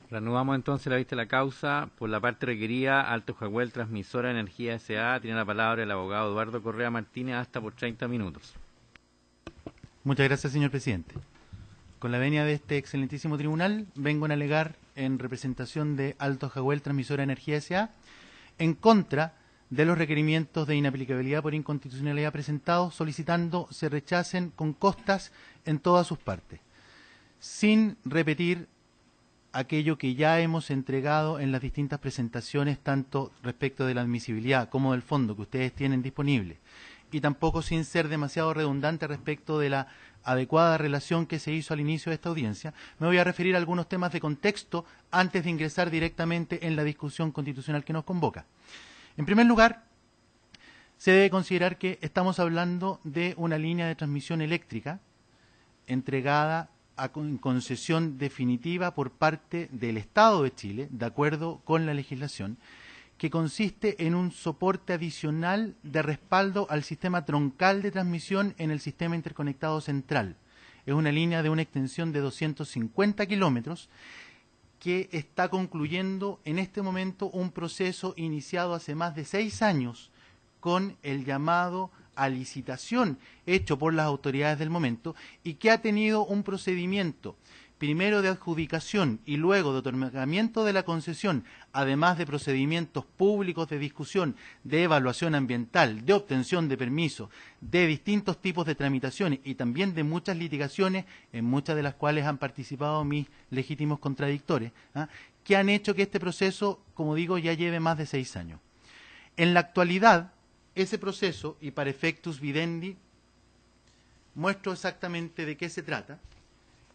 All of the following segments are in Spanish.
Reanudamos entonces la vista de la causa. Por la parte requerida, Alto Jaguel, Transmisora de Energía S.A. Tiene la palabra el abogado Eduardo Correa Martínez, hasta por 30 minutos. Muchas gracias, señor presidente. Con la venia de este excelentísimo tribunal, vengo a alegar en representación de Alto Jaguel, Transmisora de Energía S.A. en contra de los requerimientos de inaplicabilidad por inconstitucionalidad presentados, solicitando se rechacen con costas en todas sus partes, sin repetir aquello que ya hemos entregado en las distintas presentaciones, tanto respecto de la admisibilidad como del fondo que ustedes tienen disponible, y tampoco sin ser demasiado redundante respecto de la adecuada relación que se hizo al inicio de esta audiencia. Me voy a referir a algunos temas de contexto antes de ingresar directamente en la discusión constitucional que nos convoca. En primer lugar, se debe considerar que estamos hablando de una línea de transmisión eléctrica entregada en concesión definitiva por parte del Estado de Chile, de acuerdo con la legislación, que consiste en un soporte adicional de respaldo al sistema troncal de transmisión en el sistema interconectado central. Es una línea de una extensión de 250 kilómetros que está concluyendo en este momento un proceso iniciado hace más de 6 años con el llamado a licitación hecho por las autoridades del momento y que ha tenido un procedimiento primero de adjudicación y luego de otorgamiento de la concesión, además de procedimientos públicos de discusión, de evaluación ambiental, de obtención de permisos, de distintos tipos de tramitaciones y también de muchas litigaciones, en muchas de las cuales han participado mis legítimos contradictores, que han hecho que este proceso, como digo, ya lleve más de 6 años. En la actualidad, ese proceso, y para efectus videndi, muestro exactamente de qué se trata.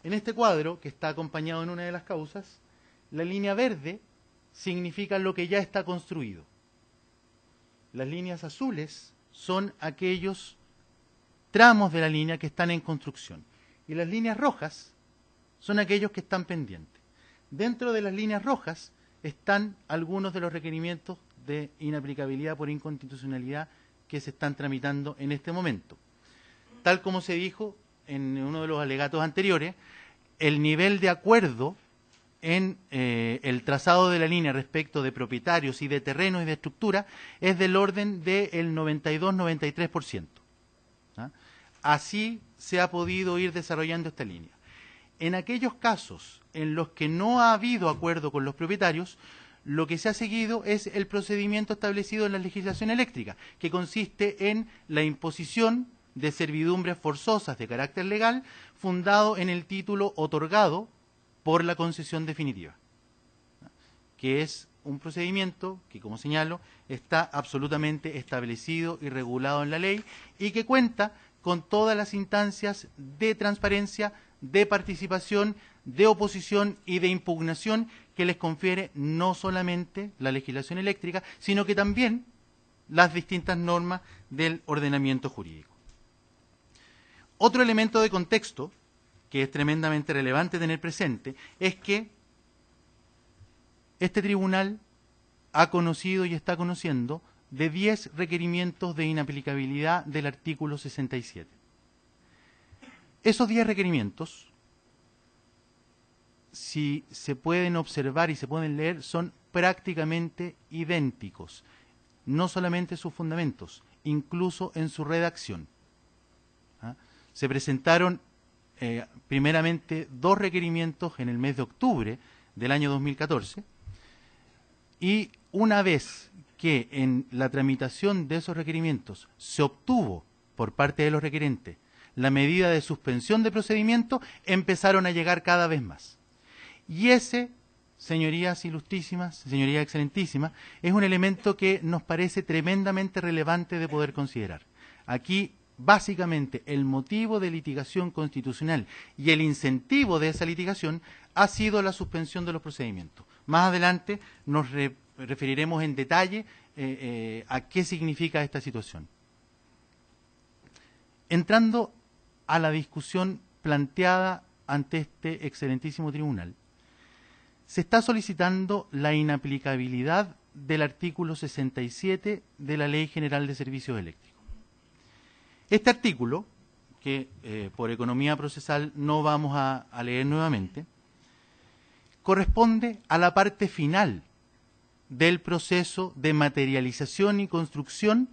En este cuadro, que está acompañado en una de las causas, la línea verde significa lo que ya está construido. Las líneas azules son aquellos tramos de la línea que están en construcción. Y las líneas rojas son aquellos que están pendientes. Dentro de las líneas rojas están algunos de los requerimientos de inaplicabilidad por inconstitucionalidad que se están tramitando en este momento. Tal como se dijo en uno de los alegatos anteriores, el nivel de acuerdo en el trazado de la línea respecto de propietarios y de terrenos y de estructura es del orden del 92-93%. Así se ha podido ir desarrollando esta línea. En aquellos casos en los que no ha habido acuerdo con los propietarios, lo que se ha seguido es el procedimiento establecido en la legislación eléctrica, que consiste en la imposición de servidumbres forzosas de carácter legal, fundado en el título otorgado por la concesión definitiva, que es un procedimiento que, como señalo, está absolutamente establecido y regulado en la ley y que cuenta con todas las instancias de transparencia, de participación, de oposición y de impugnación que les confiere no solamente la legislación eléctrica, sino que también las distintas normas del ordenamiento jurídico. Otro elemento de contexto que es tremendamente relevante tener presente es que este tribunal ha conocido y está conociendo de 10 requerimientos de inaplicabilidad del artículo 67. Esos 10 requerimientos, si se pueden observar y se pueden leer, son prácticamente idénticos, no solamente sus fundamentos, incluso en su redacción. Se presentaron primeramente 2 requerimientos en el mes de octubre del año 2014 y una vez que en la tramitación de esos requerimientos se obtuvo por parte de los requerentes la medida de suspensión de procedimiento, empezaron a llegar cada vez más. Y ese, señorías ilustrísimas, señorías excelentísimas, es un elemento que nos parece tremendamente relevante de poder considerar. Aquí, básicamente, el motivo de litigación constitucional y el incentivo de esa litigación ha sido la suspensión de los procedimientos. Más adelante nos referiremos en detalle a qué significa esta situación. Entrando a la discusión planteada ante este excelentísimo tribunal, se está solicitando la inaplicabilidad del artículo 67 de la Ley General de Servicios Eléctricos. Este artículo, que por economía procesal no vamos a leer nuevamente, corresponde a la parte final del proceso de materialización y construcción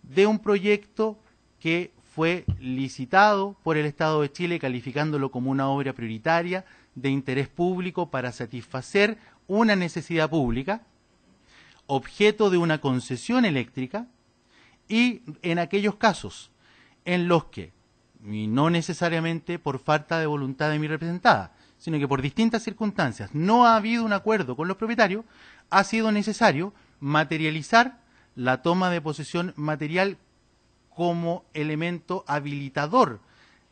de un proyecto que fue licitado por el Estado de Chile, calificándolo como una obra prioritaria de interés público para satisfacer una necesidad pública, objeto de una concesión eléctrica, y en aquellos casos en los que, y no necesariamente por falta de voluntad de mi representada, sino que por distintas circunstancias no ha habido un acuerdo con los propietarios, ha sido necesario materializar la toma de posesión material como elemento habilitador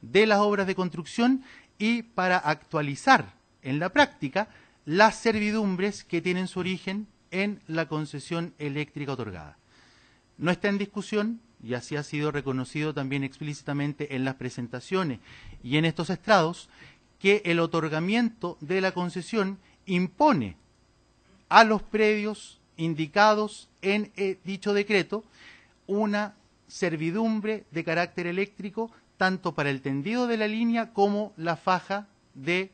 de las obras de construcción y para actualizar en la práctica las servidumbres que tienen su origen en la concesión eléctrica otorgada. No está en discusión, y así ha sido reconocido también explícitamente en las presentaciones y en estos estrados, que el otorgamiento de la concesión impone a los predios indicados en dicho decreto una servidumbre de carácter eléctrico tanto para el tendido de la línea como la faja de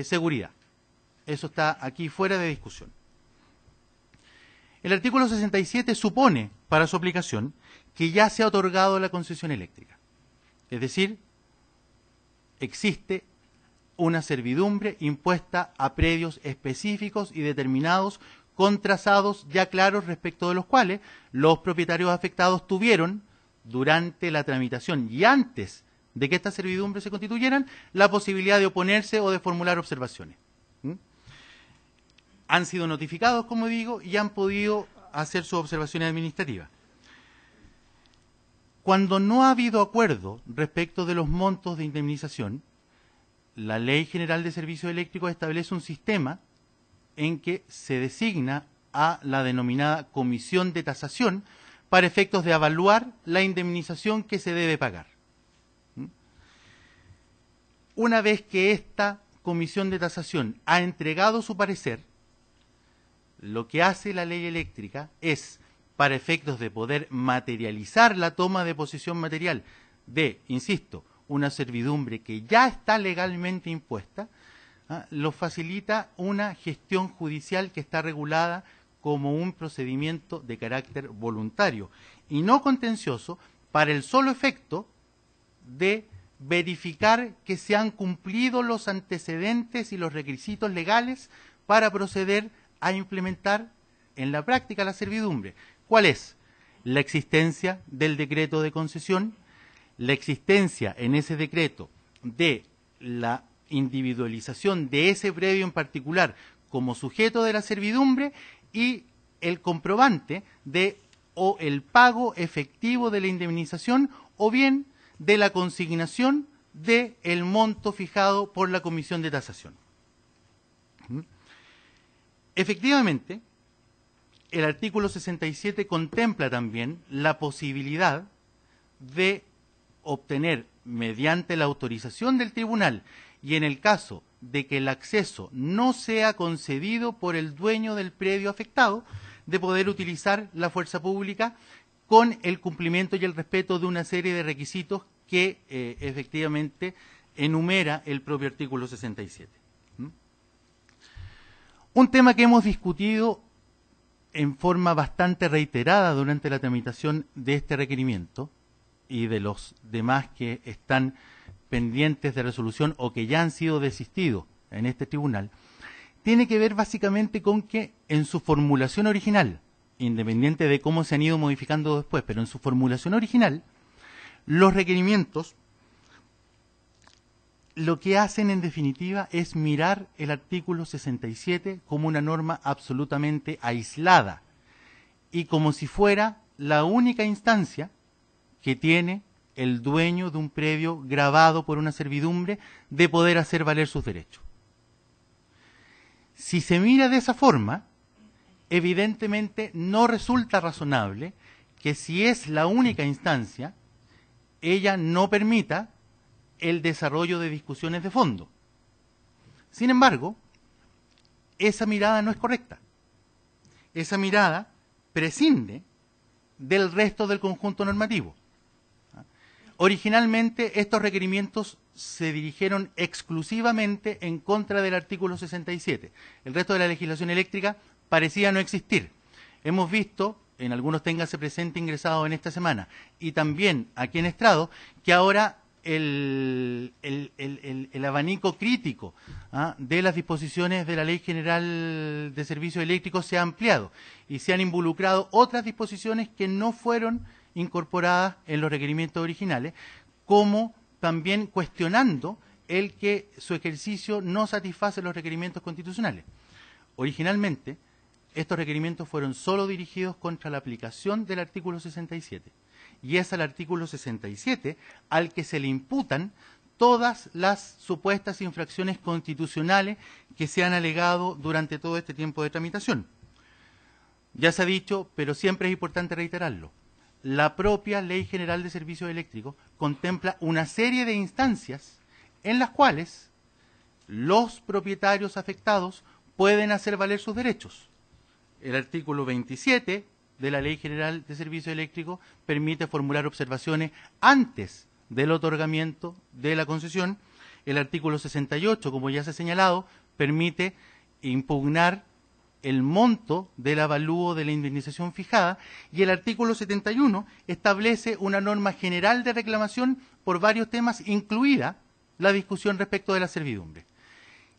seguridad. Eso está aquí fuera de discusión. El artículo 67 supone, para su aplicación, que ya se ha otorgado la concesión eléctrica. Es decir, existe una servidumbre impuesta a predios específicos y determinados con trazados ya claros respecto de los cuales los propietarios afectados tuvieron, durante la tramitación y antes de que estas servidumbres se constituyeran, la posibilidad de oponerse o de formular observaciones. Han sido notificados, como digo, y han podido hacer sus observaciones administrativas. Cuando no ha habido acuerdo respecto de los montos de indemnización, la Ley General de Servicios Eléctricos establece un sistema en que se designa a la denominada Comisión de Tasación para efectos de evaluar la indemnización que se debe pagar. Una vez que esta Comisión de Tasación ha entregado su parecer, lo que hace la ley eléctrica es, para efectos de poder materializar la toma de posesión material de, insisto, una servidumbre que ya está legalmente impuesta, lo facilita una gestión judicial que está regulada como un procedimiento de carácter voluntario y no contencioso, para el solo efecto de verificar que se han cumplido los antecedentes y los requisitos legales para proceder a implementar en la práctica la servidumbre. ¿Cuál es? La existencia del decreto de concesión, la existencia en ese decreto de la individualización de ese predio en particular como sujeto de la servidumbre y el comprobante de o el pago efectivo de la indemnización o bien de la consignación del monto fijado por la Comisión de Tasación. Efectivamente, el artículo 67 contempla también la posibilidad de obtener, mediante la autorización del tribunal, y en el caso de que el acceso no sea concedido por el dueño del predio afectado, de poder utilizar la fuerza pública con el cumplimiento y el respeto de una serie de requisitos que efectivamente enumera el propio artículo 67. Un tema que hemos discutido en forma bastante reiterada durante la tramitación de este requerimiento y de los demás que están pendientes de resolución o que ya han sido desistidos en este tribunal, tiene que ver básicamente con que en su formulación original, independiente de cómo se han ido modificando después, pero en su formulación original, los requerimientos lo que hacen en definitiva es mirar el artículo 67 como una norma absolutamente aislada y como si fuera la única instancia que tiene el dueño de un predio gravado por una servidumbre de poder hacer valer sus derechos. Si se mira de esa forma, evidentemente no resulta razonable que si es la única instancia, ella no permita el desarrollo de discusiones de fondo. Sin embargo, esa mirada no es correcta. Esa mirada prescinde del resto del conjunto normativo. Originalmente estos requerimientos se dirigieron exclusivamente en contra del artículo 67. El resto de la legislación eléctrica parecía no existir. Hemos visto, en algunos ténganse presente ingresados en esta semana, y también aquí en estrado, que ahora el abanico crítico de las disposiciones de la Ley General de Servicios Eléctricos se ha ampliado y se han involucrado otras disposiciones que no fueron incorporadas en los requerimientos originales, como también cuestionando el que su ejercicio no satisface los requerimientos constitucionales. Originalmente, estos requerimientos fueron solo dirigidos contra la aplicación del artículo 67, y es al artículo 67 al que se le imputan todas las supuestas infracciones constitucionales que se han alegado durante todo este tiempo de tramitación. Ya se ha dicho, pero siempre es importante reiterarlo, la propia Ley General de Servicios Eléctricos contempla una serie de instancias en las cuales los propietarios afectados pueden hacer valer sus derechos. El artículo 27 de la Ley General de Servicios Eléctricos permite formular observaciones antes del otorgamiento de la concesión. El artículo 68, como ya se ha señalado, permite impugnar el monto del avalúo de la indemnización fijada, y el artículo 71 establece una norma general de reclamación por varios temas, incluida la discusión respecto de la servidumbre.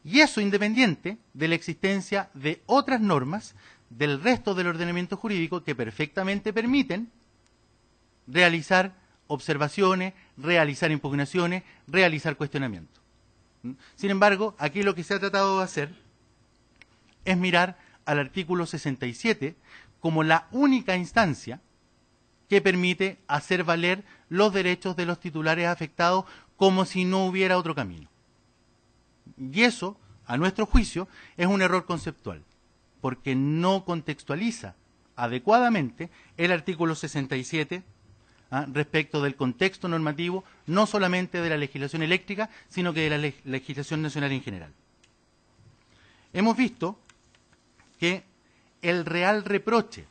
Y eso independiente de la existencia de otras normas del resto del ordenamiento jurídico que perfectamente permiten realizar observaciones, realizar impugnaciones, realizar cuestionamientos. Sin embargo, aquí lo que se ha tratado de hacer es mirar al artículo 67 como la única instancia que permite hacer valer los derechos de los titulares afectados como si no hubiera otro camino. Y eso, a nuestro juicio, es un error conceptual, porque no contextualiza adecuadamente el artículo 67 respecto del contexto normativo, no solamente de la legislación eléctrica, sino que de la legislación nacional en general. Hemos visto que el real reproche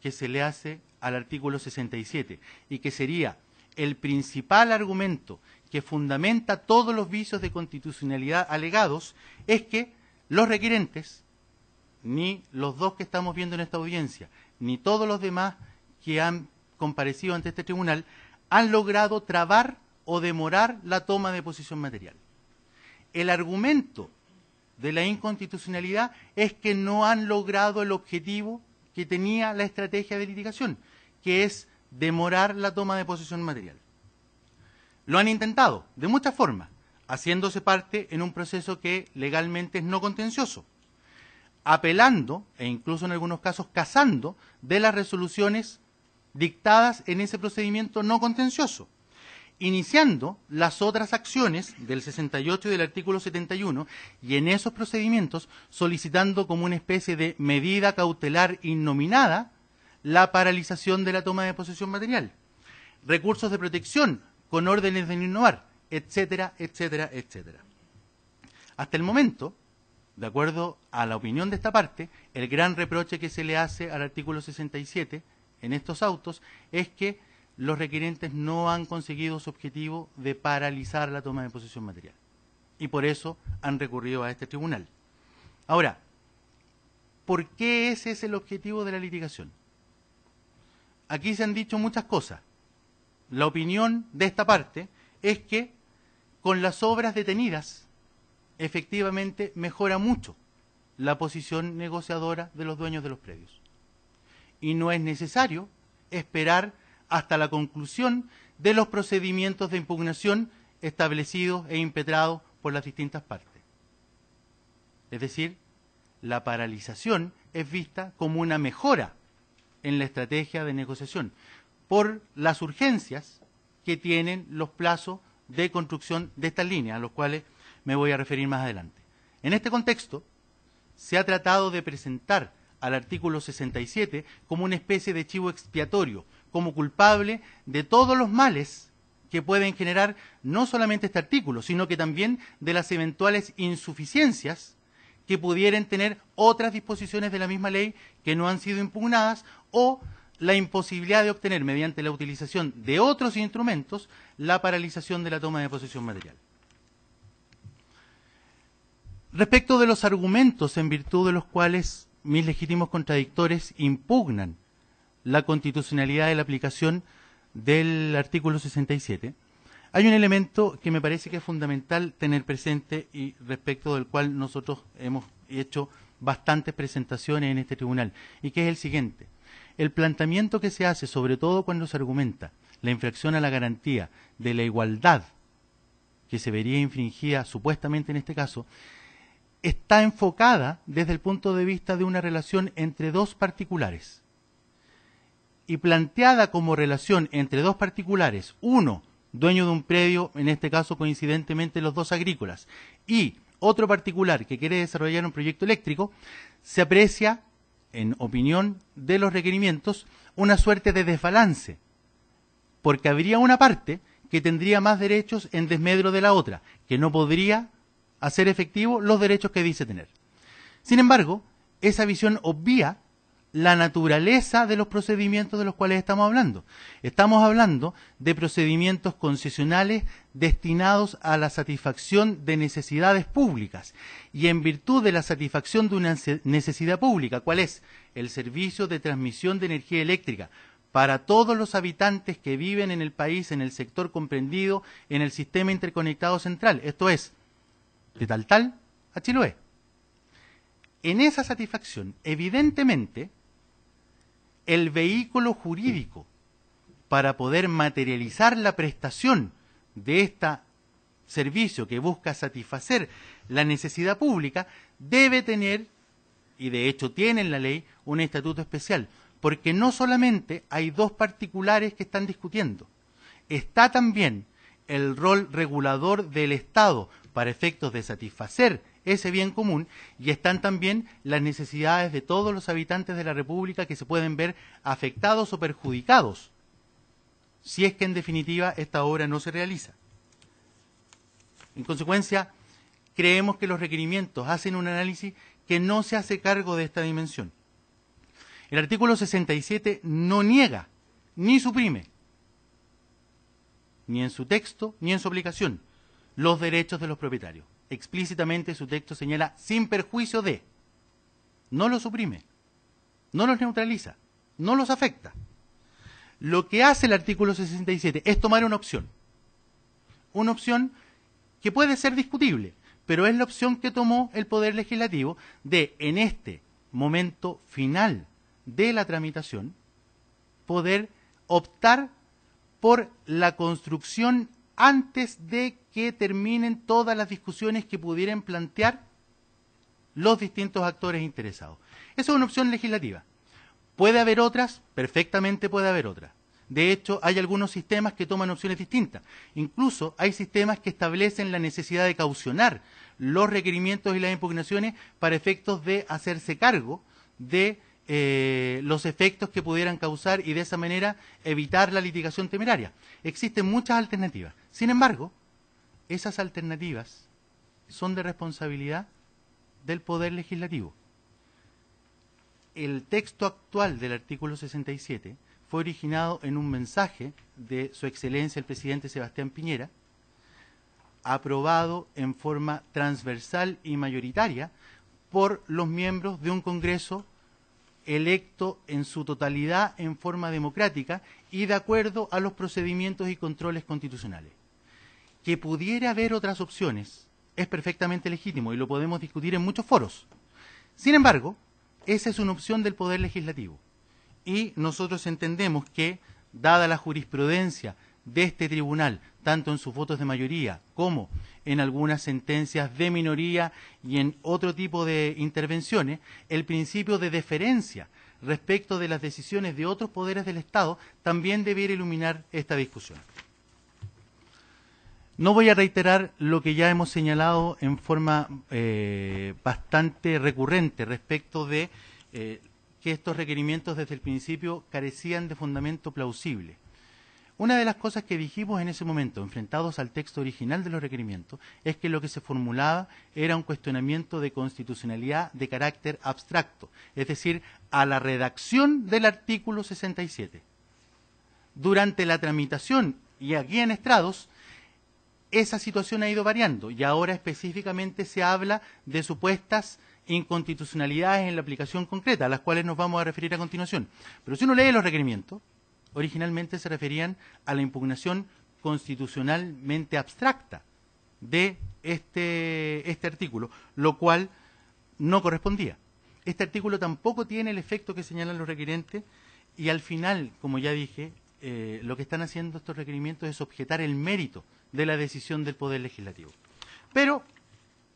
que se le hace al artículo 67 y que sería el principal argumento que fundamenta todos los vicios de constitucionalidad alegados es que los requerentes, ni los dos que estamos viendo en esta audiencia, ni todos los demás que han comparecido ante este tribunal, han logrado trabar o demorar la toma de posición material. El argumento de la inconstitucionalidad es que no han logrado el objetivo que tenía la estrategia de litigación, que es demorar la toma de posesión material. Lo han intentado de muchas formas, haciéndose parte en un proceso que legalmente es no contencioso, apelando e incluso en algunos casos casando de las resoluciones dictadas en ese procedimiento no contencioso, iniciando las otras acciones del 68 y del artículo 71, y en esos procedimientos solicitando como una especie de medida cautelar innominada la paralización de la toma de posesión material, recursos de protección con órdenes de no innovar, etcétera, etcétera, etcétera. Hasta el momento, de acuerdo a la opinión de esta parte, el gran reproche que se le hace al artículo 67 en estos autos es que los requerentes no han conseguido su objetivo de paralizar la toma de posesión material. Y por eso han recurrido a este tribunal. Ahora, ¿por qué ese es el objetivo de la litigación? Aquí se han dicho muchas cosas. La opinión de esta parte es que con las obras detenidas, efectivamente mejora mucho la posición negociadora de los dueños de los predios. Y no es necesario esperar hasta la conclusión de los procedimientos de impugnación establecidos e impetrados por las distintas partes. Es decir, la paralización es vista como una mejora en la estrategia de negociación por las urgencias que tienen los plazos de construcción de estas líneas, a los cuales me voy a referir más adelante. En este contexto, se ha tratado de presentar al artículo 67 como una especie de chivo expiatorio, como culpable de todos los males que pueden generar no solamente este artículo, sino que también de las eventuales insuficiencias que pudieran tener otras disposiciones de la misma ley que no han sido impugnadas, o la imposibilidad de obtener, mediante la utilización de otros instrumentos, la paralización de la toma de posesión material. Respecto de los argumentos en virtud de los cuales mis legítimos contradictores impugnan la constitucionalidad de la aplicación del artículo 67, hay un elemento que me parece que es fundamental tener presente y respecto del cual nosotros hemos hecho bastantes presentaciones en este tribunal, y que es el siguiente. El planteamiento que se hace, sobre todo cuando se argumenta la infracción a la garantía de la igualdad que se vería infringida supuestamente en este caso, está enfocada desde el punto de vista de una relación entre dos particulares. Y planteada como relación entre dos particulares, uno, dueño de un predio, en este caso coincidentemente los dos agrícolas, y otro particular que quiere desarrollar un proyecto eléctrico, se aprecia, en opinión de los requerimientos, una suerte de desbalance, porque habría una parte que tendría más derechos en desmedro de la otra, que no podría hacer efectivo los derechos que dice tener. Sin embargo, esa visión obvia la naturaleza de los procedimientos de los cuales estamos hablando. Estamos hablando de procedimientos concesionales destinados a la satisfacción de necesidades públicas. Y en virtud de la satisfacción de una necesidad pública, ¿cuál es? El servicio de transmisión de energía eléctrica para todos los habitantes que viven en el país, en el sector comprendido en el sistema interconectado central. Esto es, de Taltal a Chiloé. En esa satisfacción, evidentemente, el vehículo jurídico para poder materializar la prestación de este servicio que busca satisfacer la necesidad pública debe tener, y de hecho tiene en la ley, un estatuto especial, porque no solamente hay dos particulares que están discutiendo, está también el rol regulador del Estado para efectos de satisfacer ese bien común, y están también las necesidades de todos los habitantes de la República que se pueden ver afectados o perjudicados, si es que en definitiva esta obra no se realiza. En consecuencia, creemos que los requerimientos hacen un análisis que no se hace cargo de esta dimensión. El artículo 67 no niega ni suprime, ni en su texto ni en su aplicación, los derechos de los propietarios. Explícitamente su texto señala sin perjuicio de, no los suprime, no los neutraliza, no los afecta. Lo que hace el artículo 67 es tomar una opción que puede ser discutible, pero es la opción que tomó el Poder Legislativo de, en este momento final de la tramitación, poder optar por la construcción antes de que terminen todas las discusiones que pudieran plantear los distintos actores interesados. Esa es una opción legislativa. ¿Puede haber otras? Perfectamente puede haber otras. De hecho, hay algunos sistemas que toman opciones distintas. Incluso hay sistemas que establecen la necesidad de caucionar los requerimientos y las impugnaciones para efectos de hacerse cargo de los efectos que pudieran causar y de esa manera evitar la litigación temeraria. Existen muchas alternativas. Sin embargo, esas alternativas son de responsabilidad del Poder Legislativo. El texto actual del artículo 67 fue originado en un mensaje de Su Excelencia el Presidente Sebastián Piñera, aprobado en forma transversal y mayoritaria por los miembros de un Congreso electo en su totalidad en forma democrática y de acuerdo a los procedimientos y controles constitucionales. Que pudiera haber otras opciones es perfectamente legítimo y lo podemos discutir en muchos foros. Sin embargo, esa es una opción del Poder Legislativo y nosotros entendemos que, dada la jurisprudencia de este tribunal, tanto en sus votos de mayoría como en algunas sentencias de minoría y en otro tipo de intervenciones, el principio de deferencia respecto de las decisiones de otros poderes del Estado también debiera iluminar esta discusión. No voy a reiterar lo que ya hemos señalado en forma bastante recurrente respecto de que estos requerimientos desde el principio carecían de fundamento plausible. Una de las cosas que dijimos en ese momento, enfrentados al texto original de los requerimientos, es que lo que se formulaba era un cuestionamiento de constitucionalidad de carácter abstracto, es decir, a la redacción del artículo 67. Durante la tramitación y aquí en estrados, esa situación ha ido variando y ahora específicamente se habla de supuestas inconstitucionalidades en la aplicación concreta, a las cuales nos vamos a referir a continuación. Pero si uno lee los requerimientos, originalmente se referían a la impugnación constitucionalmente abstracta de este artículo, lo cual no correspondía. Este artículo tampoco tiene el efecto que señalan los requerentes y al final, como ya dije, lo que están haciendo estos requerimientos es objetar el mérito de la decisión del Poder Legislativo. Pero,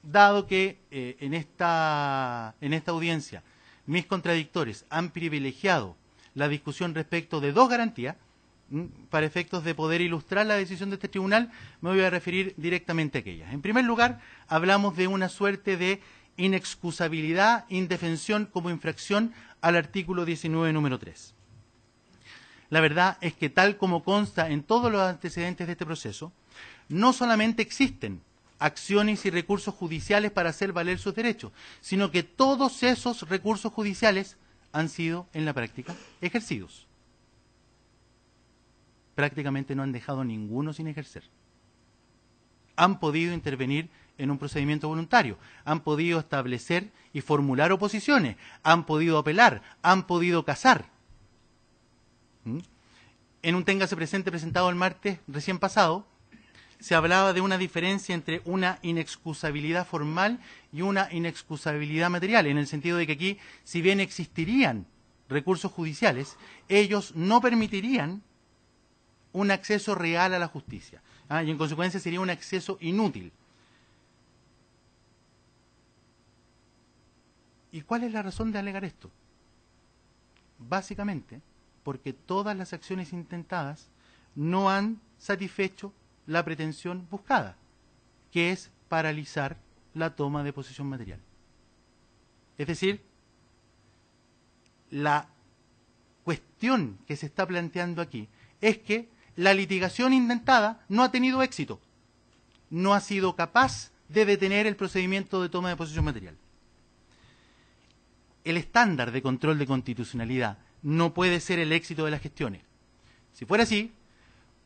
dado que en esta audiencia mis contradictores han privilegiado la discusión respecto de dos garantías, para efectos de poder ilustrar la decisión de este tribunal, me voy a referir directamente a aquellas. En primer lugar, hablamos de una suerte de inexcusabilidad, indefensión como infracción al artículo 19, número 3. La verdad es que tal como consta en todos los antecedentes de este proceso, no solamente existen acciones y recursos judiciales para hacer valer sus derechos, sino que todos esos recursos judiciales han sido, en la práctica, ejercidos. Prácticamente no han dejado ninguno sin ejercer. Han podido intervenir en un procedimiento voluntario, han podido establecer y formular oposiciones, han podido apelar, han podido casar. En un téngase presente presentado el martes recién pasado, se hablaba de una diferencia entre una inexcusabilidad formal y una inexcusabilidad material, en el sentido de que aquí, si bien existirían recursos judiciales, ellos no permitirían un acceso real a la justicia, y en consecuencia sería un acceso inútil. ¿Y cuál es la razón de alegar esto? Básicamente, porque todas las acciones intentadas no han satisfecho la pretensión buscada, que es paralizar la toma de posesión material. Es decir, la cuestión que se está planteando aquí es que la litigación intentada no ha tenido éxito, no ha sido capaz de detener el procedimiento de toma de posesión material. El estándar de control de constitucionalidad no puede ser el éxito de las gestiones. Si fuera así,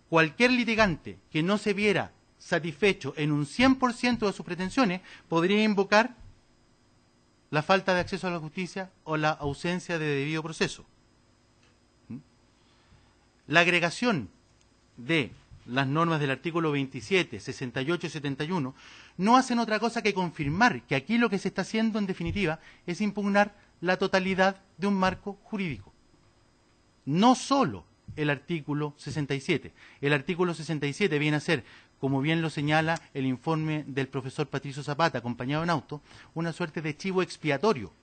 cualquier litigante que no se viera satisfecho en un 100% de sus pretensiones podría invocar la falta de acceso a la justicia o la ausencia de debido proceso. La agregación de las normas del artículo 27, 68 y 71 no hacen otra cosa que confirmar que aquí lo que se está haciendo en definitiva es impugnar la totalidad de un marco jurídico. No solo el artículo 67. El artículo 67 viene a ser, como bien lo señala el informe del profesor Patricio Zapata, acompañado en auto, una suerte de chivo expiatorio,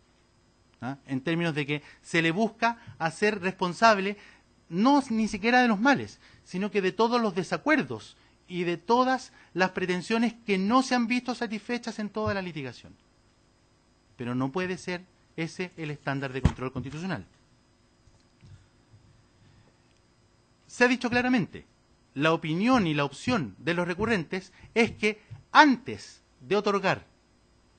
en términos de que se le busca hacer responsable no ni siquiera de los males, sino que de todos los desacuerdos y de todas las pretensiones que no se han visto satisfechas en toda la litigación. Pero no puede ser ese el estándar de control constitucional. Se ha dicho claramente, la opinión y la opción de los recurrentes es que antes de otorgar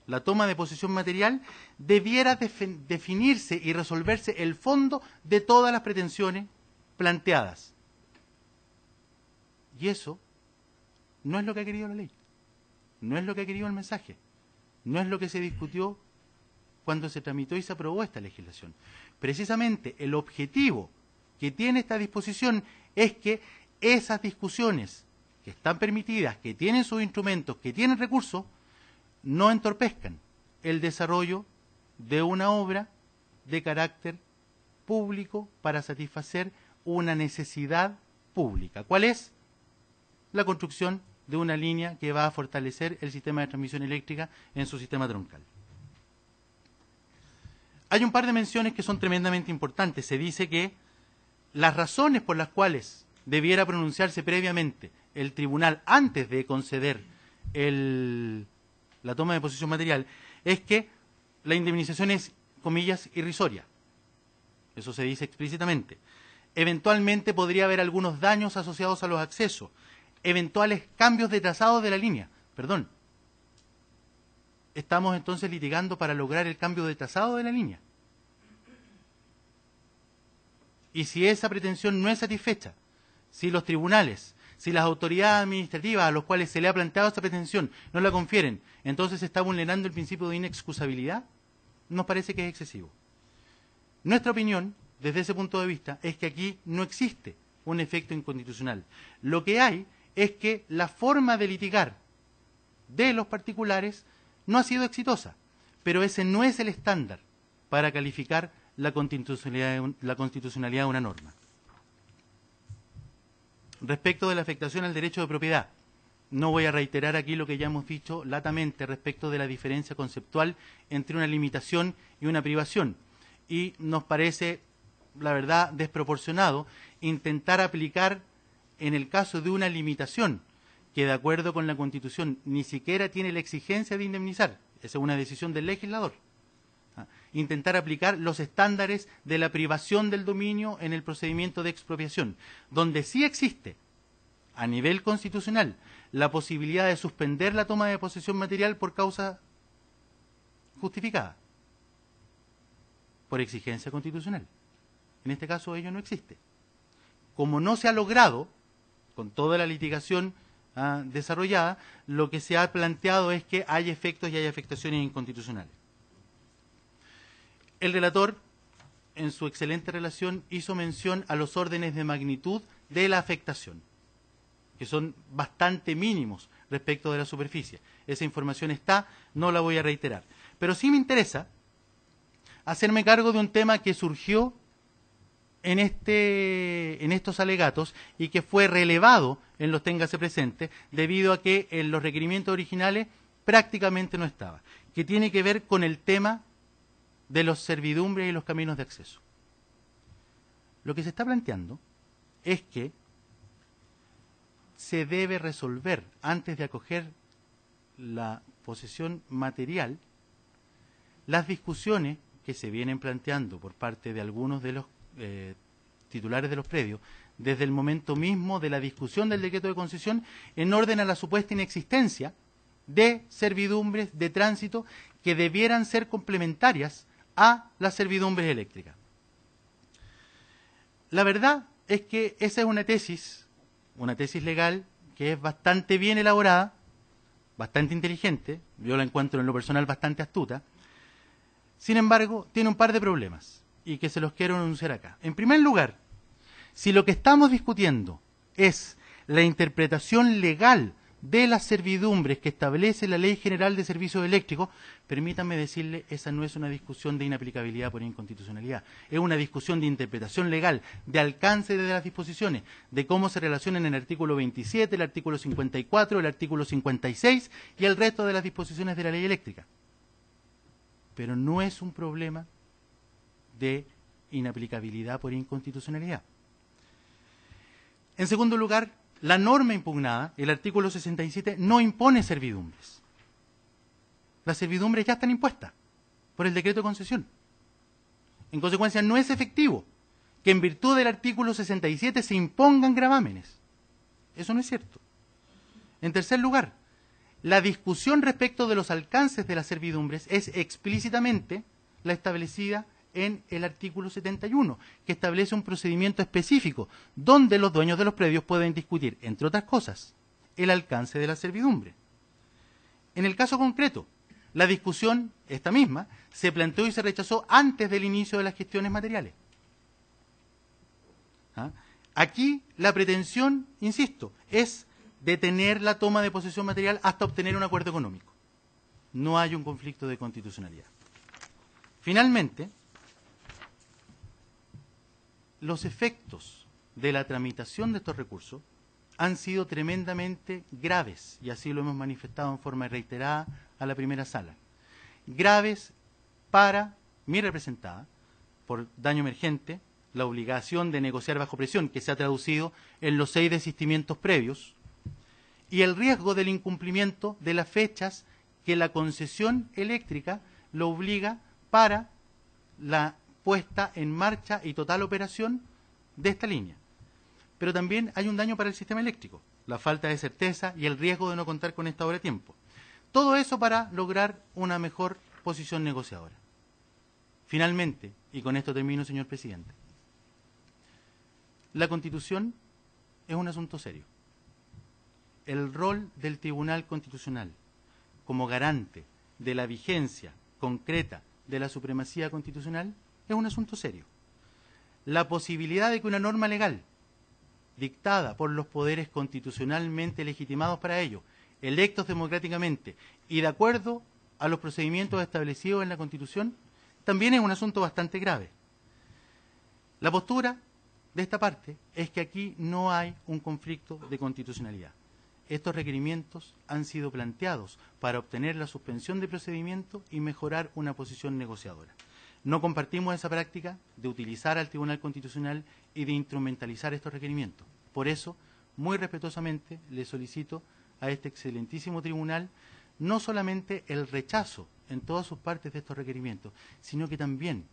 la toma de posesión material debiera definirse y resolverse el fondo de todas las pretensiones planteadas. Y eso no es lo que ha querido la ley, no es lo que ha querido el mensaje, no es lo que se discutió cuando se tramitó y se aprobó esta legislación. Precisamente el objetivo que tiene esta disposición es que esas discusiones que están permitidas, que tienen sus instrumentos, que tienen recursos, no entorpezcan el desarrollo de una obra de carácter público para satisfacer una necesidad pública. ¿Cuál es? La construcción de una línea que va a fortalecer el sistema de transmisión eléctrica en su sistema troncal. Hay un par de menciones que son tremendamente importantes. Se dice que las razones por las cuales debiera pronunciarse previamente el tribunal antes de conceder la toma de posesión material es que la indemnización es, comillas, irrisoria. Eso se dice explícitamente. eventualmente podría haber algunos daños asociados a los accesos, eventuales cambios de trazado de la línea. Perdón. Estamos entonces litigando para lograr el cambio de trazado de la línea. Y si esa pretensión no es satisfecha, si los tribunales, si las autoridades administrativas a los cuales se le ha planteado esa pretensión no la confieren, entonces se está vulnerando el principio de inexcusabilidad, nos parece que es excesivo. Nuestra opinión, desde ese punto de vista, es que aquí no existe un efecto inconstitucional. Lo que hay es que la forma de litigar de los particulares no ha sido exitosa, pero ese no es el estándar para calificar la constitucionalidad de una norma. Respecto de la afectación al derecho de propiedad, no voy a reiterar aquí lo que ya hemos dicho latamente respecto de la diferencia conceptual entre una limitación y una privación. Y nos parece, la verdad, desproporcionado intentar aplicar en el caso de una limitación que, de acuerdo con la Constitución, ni siquiera tiene la exigencia de indemnizar. Esa es una decisión del legislador. Intentar aplicar los estándares de la privación del dominio en el procedimiento de expropiación, donde sí existe, a nivel constitucional, la posibilidad de suspender la toma de posesión material por causa justificada, por exigencia constitucional. En este caso ello no existe. Como no se ha logrado, con toda la litigación desarrollada, lo que se ha planteado es que hay efectos y hay afectaciones inconstitucionales. El relator, en su excelente relación, hizo mención a los órdenes de magnitud de la afectación, que son bastante mínimos respecto de la superficie. Esa información está, no la voy a reiterar. Pero sí me interesa hacerme cargo de un tema que surgió en estos alegatos y que fue relevado en los téngase presente debido a que en los requerimientos originales prácticamente no estaba, que tiene que ver con el tema de los servidumbres y los caminos de acceso. Lo que se está planteando es que se debe resolver, antes de acoger la posesión material, las discusiones que se vienen planteando por parte de algunos de los titulares de los predios, desde el momento mismo de la discusión del decreto de concesión, en orden a la supuesta inexistencia de servidumbres de tránsito que debieran ser complementarias a las servidumbres eléctricas. La verdad es que esa es una tesis legal que es bastante bien elaborada, bastante inteligente, yo la encuentro en lo personal bastante astuta. Sin embargo, tiene un par de problemas y que se los quiero anunciar acá. En primer lugar, si lo que estamos discutiendo es la interpretación legal de las servidumbres que establece la Ley General de Servicios Eléctricos, permítanme decirle, esa no es una discusión de inaplicabilidad por inconstitucionalidad, es una discusión de interpretación legal, de alcance de las disposiciones, de cómo se relacionan el artículo 27, el artículo 54, el artículo 56 y el resto de las disposiciones de la ley eléctrica. Pero no es un problema de inaplicabilidad por inconstitucionalidad. En segundo lugar, la norma impugnada, el artículo 67, no impone servidumbres. Las servidumbres ya están impuestas por el decreto de concesión. En consecuencia, no es efectivo que en virtud del artículo 67 se impongan gravámenes. Eso no es cierto. En tercer lugar, la discusión respecto de los alcances de las servidumbres es explícitamente la establecida en el artículo 71, que establece un procedimiento específico donde los dueños de los predios pueden discutir, entre otras cosas, el alcance de la servidumbre. En el caso concreto, la discusión, esta misma, se planteó y se rechazó antes del inicio de las gestiones materiales. Aquí la pretensión, insisto, es detener la toma de posesión material hasta obtener un acuerdo económico. No hay un conflicto de constitucionalidad. Finalmente, los efectos de la tramitación de estos recursos han sido tremendamente graves, y así lo hemos manifestado en forma reiterada a la primera sala. Graves para mi representada, por daño emergente, la obligación de negociar bajo presión, que se ha traducido en los 6 desistimientos previos, y el riesgo del incumplimiento de las fechas que la concesión eléctrica lo obliga para la puesta en marcha y total operación de esta línea. Pero también hay un daño para el sistema eléctrico, la falta de certeza y el riesgo de no contar con esta obra a tiempo. Todo eso para lograr una mejor posición negociadora. Finalmente, y con esto termino, señor presidente, la Constitución es un asunto serio. El rol del Tribunal Constitucional como garante de la vigencia concreta de la supremacía constitucional es un asunto serio. La posibilidad de que una norma legal dictada por los poderes constitucionalmente legitimados para ello, electos democráticamente y de acuerdo a los procedimientos establecidos en la Constitución, también es un asunto bastante grave. La postura de esta parte es que aquí no hay un conflicto de constitucionalidad. Estos requerimientos han sido planteados para obtener la suspensión de procedimiento y mejorar una posición negociadora. No compartimos esa práctica de utilizar al Tribunal Constitucional y de instrumentalizar estos requerimientos. Por eso, muy respetuosamente, le solicito a este excelentísimo tribunal no solamente el rechazo en todas sus partes de estos requerimientos, sino que también,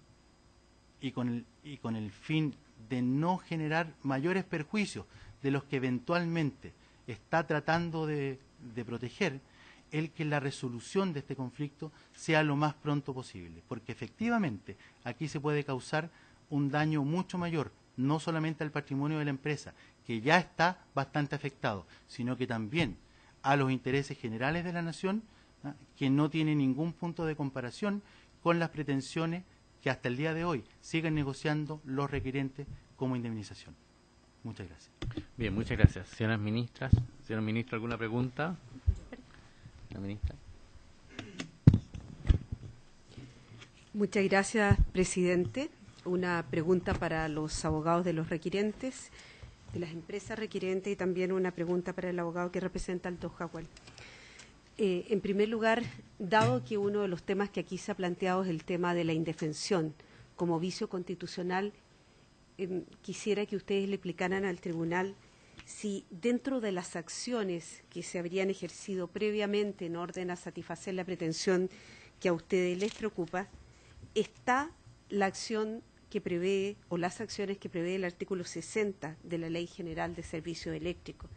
y con el fin de no generar mayores perjuicios de los que eventualmente está tratando de proteger, el que la resolución de este conflicto sea lo más pronto posible, porque efectivamente aquí se puede causar un daño mucho mayor, no solamente al patrimonio de la empresa, que ya está bastante afectado, sino que también a los intereses generales de la nación, que no tiene ningún punto de comparación con las pretensiones que hasta el día de hoy siguen negociando los requerentes como indemnización. Muchas gracias. Bien, muchas gracias. Señoras ministras, señor ministro, ¿alguna pregunta? La ministra. Muchas gracias, presidente. Una pregunta para los abogados de los requerentes, de las empresas requerentes, y también una pregunta para el abogado que representa al Alto Jaguel. En primer lugar, dado que uno de los temas que aquí se ha planteado es el tema de la indefensión como vicio constitucional, quisiera que ustedes le explicaran al tribunal si dentro de las acciones que se habrían ejercido previamente en orden a satisfacer la pretensión que a ustedes les preocupa, está la acción que prevé o las acciones que prevé el artículo 60 de la Ley General de Servicios Eléctricos,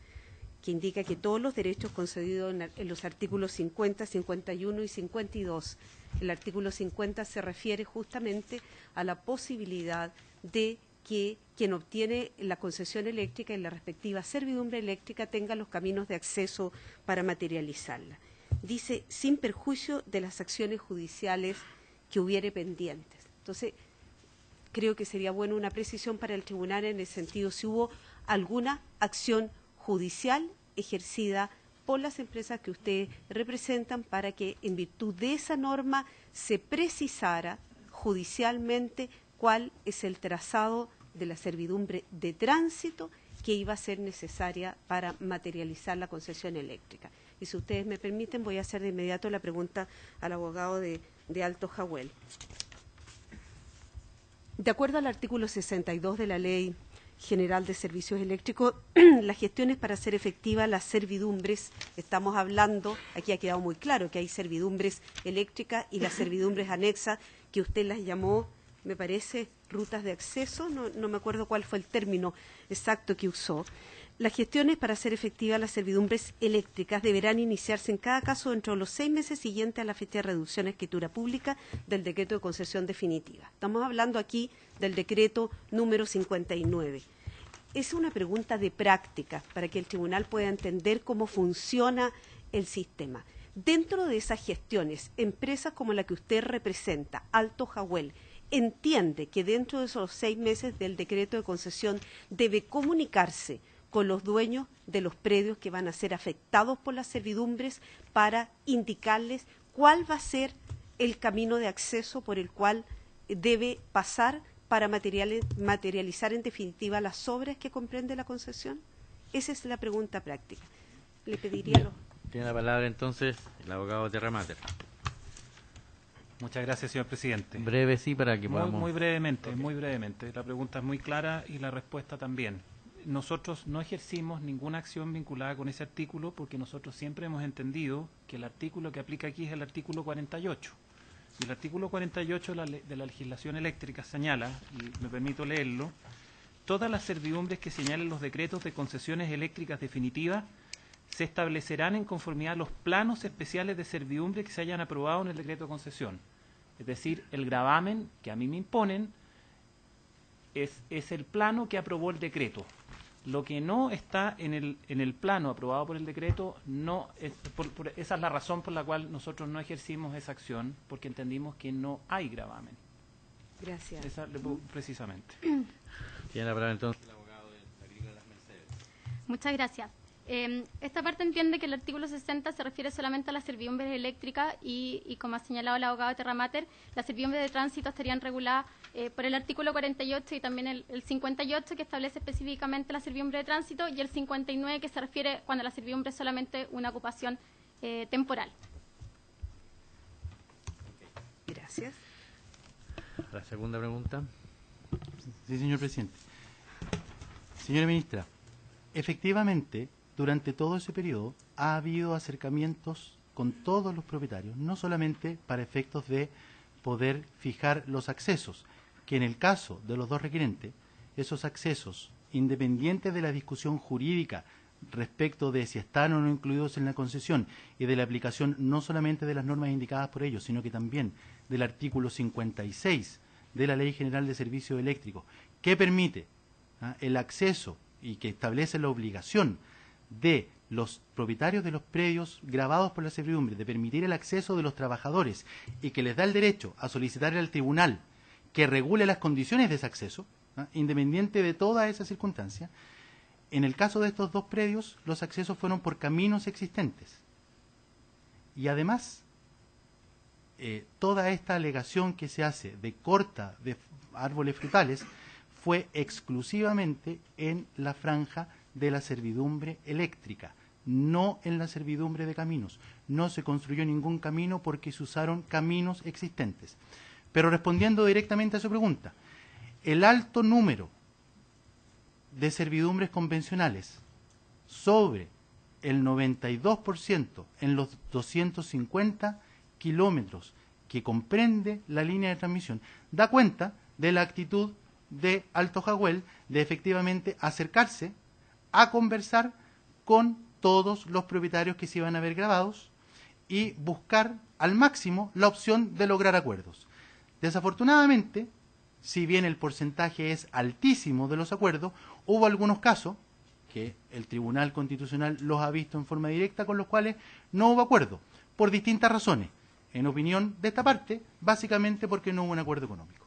que indica que todos los derechos concedidos en los artículos 50, 51 y 52. El artículo 50 se refiere justamente a la posibilidad de que quien obtiene la concesión eléctrica y la respectiva servidumbre eléctrica tenga los caminos de acceso para materializarla. Dice, sin perjuicio de las acciones judiciales que hubiere pendientes. Entonces, creo que sería bueno una precisión para el tribunal en el sentido si hubo alguna acción judicial ejercida por las empresas que ustedes representan para que en virtud de esa norma se precisara judicialmente cuál es el trazado de la servidumbre de tránsito que iba a ser necesaria para materializar la concesión eléctrica. Y si ustedes me permiten, voy a hacer de inmediato la pregunta al abogado de Alto Jaguel. De acuerdo al artículo 62 de la Ley General de Servicios Eléctricos, las gestiones para hacer efectiva las servidumbres, estamos hablando, aquí ha quedado muy claro que hay servidumbres eléctricas y las servidumbres anexas, que usted las llamó, me parece, rutas de acceso, no me acuerdo cuál fue el término exacto que usó. Las gestiones para hacer efectivas las servidumbres eléctricas deberán iniciarse en cada caso dentro de los 6 meses siguientes a la fecha de reducción a escritura pública del decreto de concesión definitiva. Estamos hablando aquí del decreto número 59. Es una pregunta de práctica para que el tribunal pueda entender cómo funciona el sistema. Dentro de esas gestiones, empresas como la que usted representa, Alto Jaguel, entiende que dentro de esos 6 meses del decreto de concesión debe comunicarse con los dueños de los predios que van a ser afectados por las servidumbres para indicarles cuál va a ser el camino de acceso por el cual debe pasar para materializar en definitiva las obras que comprende la concesión. Esa es la pregunta práctica. Le pediría a los... Tiene la palabra entonces el abogado Terramater. Muchas gracias, señor presidente. Breve, sí, para que podamos... Muy brevemente, muy brevemente. La pregunta es muy clara y la respuesta también. Nosotros no ejercimos ninguna acción vinculada con ese artículo porque nosotros siempre hemos entendido que el artículo que aplica aquí es el artículo 48. Y el artículo 48 de la legislación eléctrica señala, y me permito leerlo, todas las servidumbres que señalen los decretos de concesiones eléctricas definitivas se establecerán en conformidad a los planos especiales de servidumbre que se hayan aprobado en el decreto de concesión. Es decir, el gravamen que a mí me imponen es el plano que aprobó el decreto. Lo que no está en el plano aprobado por el decreto, no es, esa es la razón por la cual nosotros no ejercimos esa acción, porque entendimos que no hay gravamen. Gracias. Precisamente. Tiene la palabra entonces el abogado del Agrícola Las Mercedes. Muchas gracias. Esta parte entiende que el artículo 60 se refiere solamente a las servidumbres eléctricas y como ha señalado el abogado de Terra Mater, las servidumbres de tránsito estarían reguladas por el artículo 48 y también el 58 que establece específicamente la servidumbre de tránsito y el 59 que se refiere cuando la servidumbre es solamente una ocupación temporal. Gracias. La segunda pregunta. Sí, señor presidente. Señora ministra, efectivamente, durante todo ese periodo ha habido acercamientos con todos los propietarios, no solamente para efectos de poder fijar los accesos, que en el caso de los dos requerentes, esos accesos, independientes de la discusión jurídica respecto de si están o no incluidos en la concesión y de la aplicación no solamente de las normas indicadas por ellos, sino que también del artículo 56 de la Ley General de Servicios Eléctricos, que permite el acceso y que establece la obligación de los propietarios de los predios gravados por la servidumbre de permitir el acceso de los trabajadores y que les da el derecho a solicitar al tribunal que regule las condiciones de ese acceso, independiente de toda esa circunstancia. En el caso de estos dos predios, los accesos fueron por caminos existentes. Y además, toda esta alegación que se hace de corta de árboles frutales fue exclusivamente en la franja de la servidumbre eléctrica, no en la servidumbre de caminos. No se construyó ningún camino porque se usaron caminos existentes. Pero respondiendo directamente a su pregunta, el alto número de servidumbres convencionales sobre el 92% en los 250 kilómetros que comprende la línea de transmisión da cuenta de la actitud de Alto Jaguel de efectivamente acercarse a conversar con todos los propietarios que se iban a ver grabados y buscar al máximo la opción de lograr acuerdos. Desafortunadamente, si bien el porcentaje es altísimo de los acuerdos, hubo algunos casos que el Tribunal Constitucional los ha visto en forma directa con los cuales no hubo acuerdo, por distintas razones. En opinión de esta parte, básicamente porque no hubo un acuerdo económico.